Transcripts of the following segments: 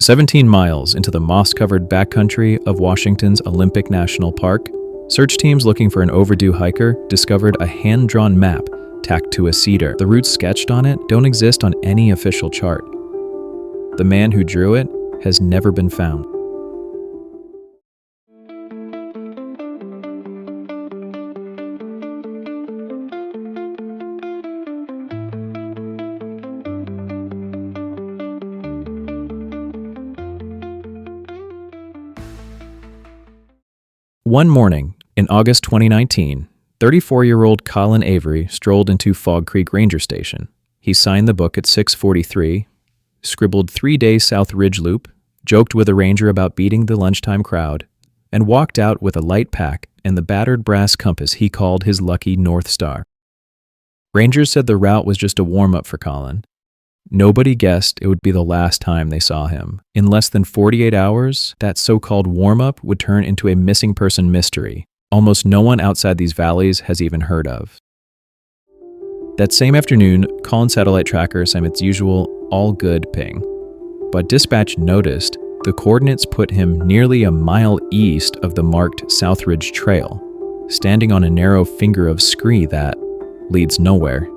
17 miles into the moss-covered backcountry of Washington's Olympic National Park, search teams looking for an overdue hiker discovered a hand-drawn map tacked to a cedar. The routes sketched on it don't exist on any official chart. The man who drew it has never been found. One morning, in August 2019, 34-year-old Colin Avery strolled into Fog Creek Ranger Station. He signed the book at 6:43, scribbled 3-day South Ridge Loop, joked with a ranger about beating the lunchtime crowd, and walked out with a light pack and the battered brass compass he called his lucky North Star. Rangers said the route was just a warm-up for Colin. Nobody guessed it would be the last time they saw him. In less than 48 hours, that so-called warm-up would turn into a missing person mystery almost no one outside these valleys has even heard of. That same afternoon, Colin's satellite tracker sent its usual all-good ping. But dispatch noticed the coordinates put him nearly a mile east of the marked South Ridge Trail, standing on a narrow finger of scree that leads nowhere.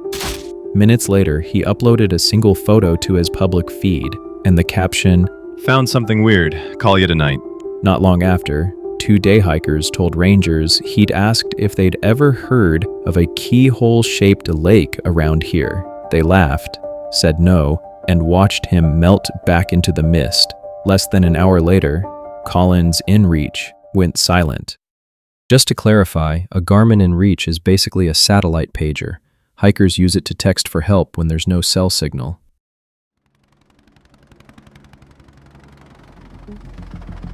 Minutes later, he uploaded a single photo to his public feed, and the caption, "Found something weird. Call you tonight." Not long after, 2 day hikers told rangers he'd asked if they'd ever heard of a keyhole-shaped lake around here. They laughed, said no, and watched him melt back into the mist. Less than an hour later, Colin's InReach went silent. Just to clarify, a Garmin InReach is basically a satellite pager. Hikers use it to text for help when there's no cell signal.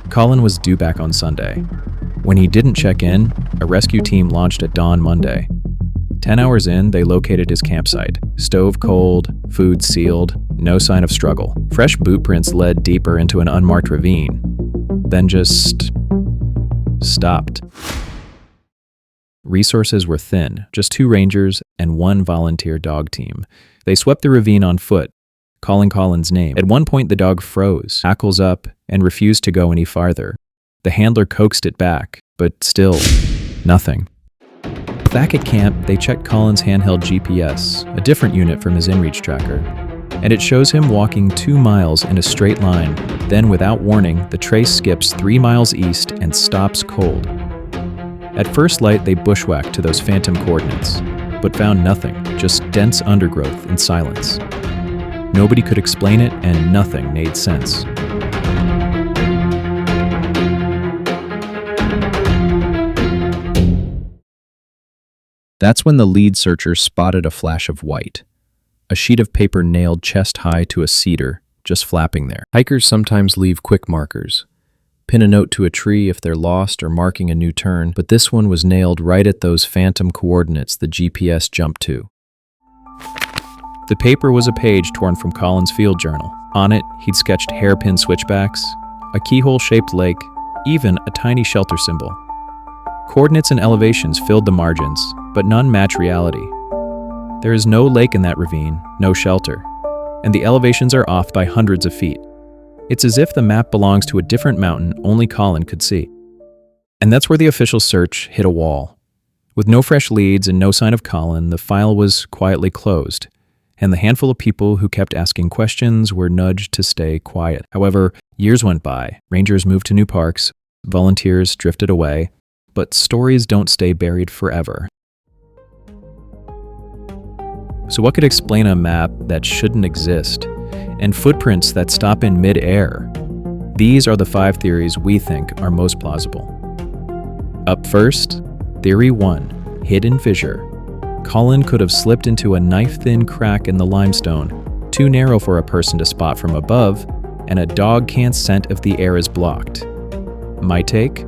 Colin was due back on Sunday. When he didn't check in, a rescue team launched at dawn Monday. 10 hours in, they located his campsite. Stove cold, food sealed, no sign of struggle. Fresh boot prints led deeper into an unmarked ravine, then just stopped. Resources were thin, just 2 rangers and 1 volunteer dog team. They swept the ravine on foot, calling Colin's name. At one point, the dog froze, hackles up, and refused to go any farther. The handler coaxed it back, but still, nothing. Back at camp, they checked Colin's handheld GPS, a different unit from his InReach tracker, and it shows him walking 2 miles in a straight line. Then, without warning, the trace skips 3 miles east and stops cold. At first light, they bushwhacked to those phantom coordinates, but found nothing, just dense undergrowth and silence. Nobody could explain it, and nothing made sense. That's when the lead searcher spotted a flash of white, a sheet of paper nailed chest-high to a cedar, just flapping there. Hikers sometimes leave quick markers. Pin a note to a tree if they're lost or marking a new turn, but this one was nailed right at those phantom coordinates the GPS jumped to. The paper was a page torn from Colin's field journal. On it, he'd sketched hairpin switchbacks, a keyhole-shaped lake, even a tiny shelter symbol. Coordinates and elevations filled the margins, but none match reality. There is no lake in that ravine, no shelter, and the elevations are off by hundreds of feet. It's as if the map belongs to a different mountain only Colin could see. And that's where the official search hit a wall. With no fresh leads and no sign of Colin, the file was quietly closed, and the handful of people who kept asking questions were nudged to stay quiet. However, years went by, rangers moved to new parks, volunteers drifted away, but stories don't stay buried forever. So what could explain a map that shouldn't exist? And footprints that stop in mid-air? These are the 5 theories we think are most plausible. Up first, Theory 1, Hidden Fissure. Colin could have slipped into a knife-thin crack in the limestone, too narrow for a person to spot from above, and a dog can't scent if the air is blocked. My take?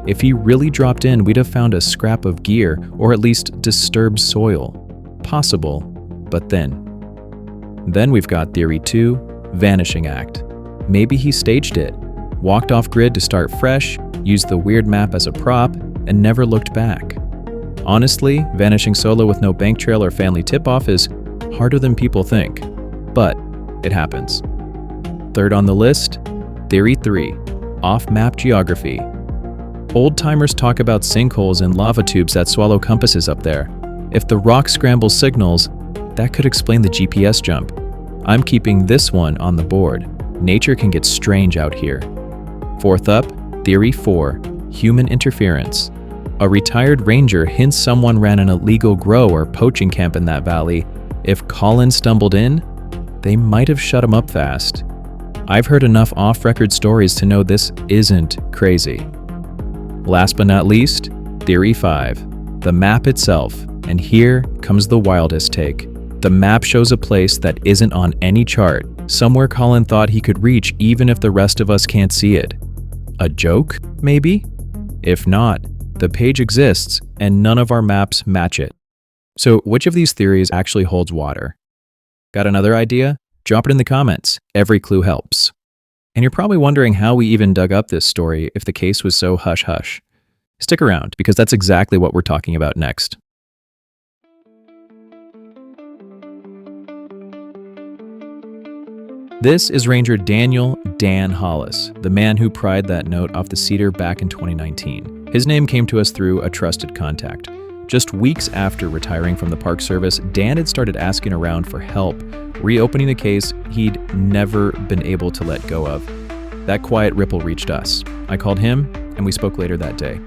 If he really dropped in, we'd have found a scrap of gear, or at least disturbed soil. Possible, but thin. Then we've got Theory 2, Vanishing Act. Maybe he staged it, walked off grid to start fresh, used the weird map as a prop, and never looked back. Honestly, vanishing solo with no bank trail or family tip-off is harder than people think, but it happens. Third on the list, Theory 3. Off-map geography. Old-timers talk about sinkholes and lava tubes that swallow compasses up there. If the rock scrambles signals, that could explain the GPS jump. I'm keeping this one on the board. Nature can get strange out here. Fourth up, Theory 4. Human interference. A retired ranger hints someone ran an illegal grow or poaching camp in that valley. If Colin stumbled in, they might have shut him up fast. I've heard enough off-record stories to know this isn't crazy. Last but not least, Theory 5. The map itself. And here comes the wildest take. The map shows a place that isn't on any chart, somewhere Colin thought he could reach even if the rest of us can't see it. A joke, maybe? If not, the page exists and none of our maps match it. So which of these theories actually holds water? Got another idea? Drop it in the comments. Every clue helps. And you're probably wondering how we even dug up this story if the case was so hush-hush. Stick around, because that's exactly what we're talking about next. This is Ranger Daniel Dan Hollis, the man who pried that note off the cedar back in 2019. His name came to us through a trusted contact. Just weeks after retiring from the Park Service, Dan had started asking around for help, reopening a case he'd never been able to let go of. That quiet ripple reached us. I called him, and we spoke later that day.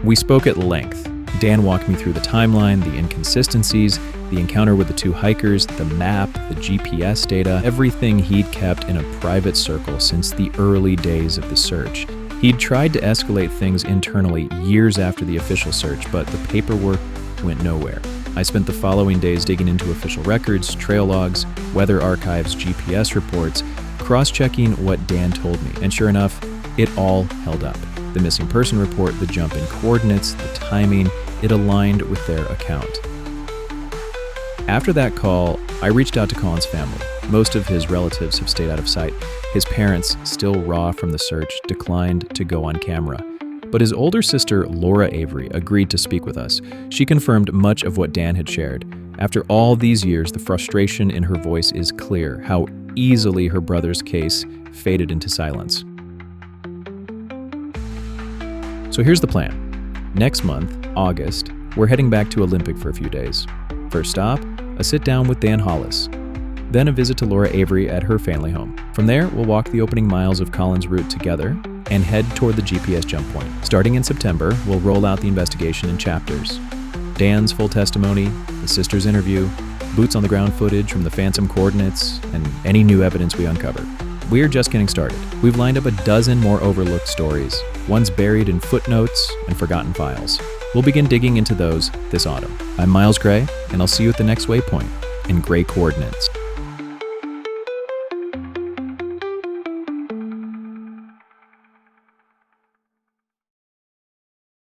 We spoke at length. Dan walked me through the timeline, the inconsistencies, the encounter with the two hikers, the map, the GPS data, everything he'd kept in a private circle since the early days of the search. He'd tried to escalate things internally years after the official search, but the paperwork went nowhere. I spent the following days digging into official records, trail logs, weather archives, GPS reports, cross-checking what Dan told me, and sure enough, it all held up. The missing person report, the jump in coordinates, the timing, it aligned with their account. After that call, I reached out to Colin's family. Most of his relatives have stayed out of sight. His parents, still raw from the search, declined to go on camera. But his older sister, Laura Avery, agreed to speak with us. She confirmed much of what Dan had shared. After all these years, the frustration in her voice is clear, how easily her brother's case faded into silence. So here's the plan. Next month, August, we're heading back to Olympic for a few days. First stop, a sit-down with Dan Hollis. Then a visit to Laura Avery at her family home. From there, we'll walk the opening miles of Colin's route together and head toward the GPS jump point. Starting in September, we'll roll out the investigation in chapters. Dan's full testimony, the sister's interview, boots on the ground footage from the phantom coordinates, and any new evidence we uncover. We're just getting started. We've lined up a dozen more overlooked stories, ones buried in footnotes and forgotten files. We'll begin digging into those this autumn. I'm Miles Gray, and I'll see you at the next waypoint in Gray Coordinates.